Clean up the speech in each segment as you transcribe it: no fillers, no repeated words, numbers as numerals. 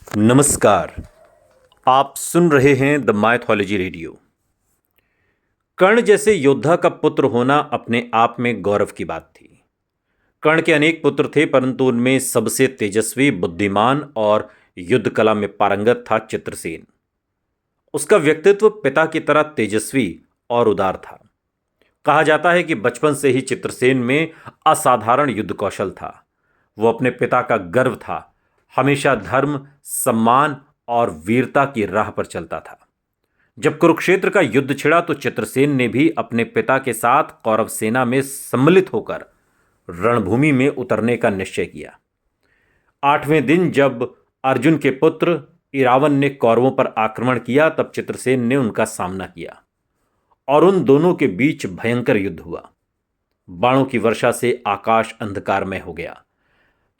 नमस्कार। आप सुन रहे हैं द माइथोलॉजी रेडियो। कर्ण जैसे योद्धा का पुत्र होना अपने आप में गौरव की बात थी। कर्ण के अनेक पुत्र थे, परंतु उनमें सबसे तेजस्वी, बुद्धिमान और युद्ध कला में पारंगत था चित्रसेन। उसका व्यक्तित्व पिता की तरह तेजस्वी और उदार था। कहा जाता है कि बचपन से ही चित्रसेन में असाधारण युद्ध कौशल था। वो अपने पिता का गर्व था, हमेशा धर्म, सम्मान और वीरता की राह पर चलता था। जब कुरुक्षेत्र का युद्ध छिड़ा तो चित्रसेन ने भी अपने पिता के साथ कौरव सेना में सम्मिलित होकर रणभूमि में उतरने का निश्चय किया। 8वें दिन जब अर्जुन के पुत्र इरावन ने कौरवों पर आक्रमण किया, तब चित्रसेन ने उनका सामना किया और उन दोनों के बीच भयंकर युद्ध हुआ। बाणों की वर्षा से आकाश अंधकारमय हो गया।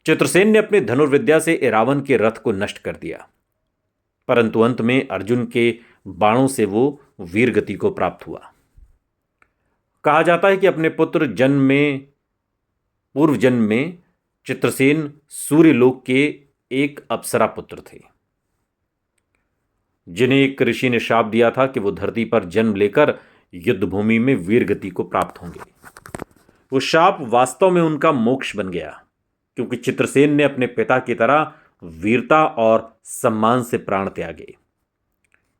चित्रसेन ने अपनी धनुर्विद्या से इरावन के रथ को नष्ट कर दिया, परंतु अंत में अर्जुन के बाणों से वो वीरगति को प्राप्त हुआ। कहा जाता है कि अपने पुत्र पूर्व जन्म में चित्रसेन सूर्यलोक के एक अप्सरा पुत्र थे, जिन्हें एक ऋषि ने शाप दिया था कि वो धरती पर जन्म लेकर युद्धभूमि में वीरगति को प्राप्त होंगे। वो शाप वास्तव में उनका मोक्ष बन गया, क्योंकि चित्रसेन ने अपने पिता की तरह वीरता और सम्मान से प्राण त्यागे।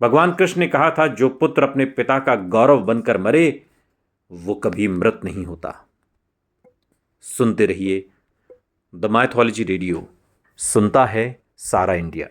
भगवान कृष्ण ने कहा था, जो पुत्र अपने पिता का गौरव बनकर मरे वो कभी मृत नहीं होता। सुनते रहिए द माइथोलॉजी रेडियो। सुनता है सारा इंडिया।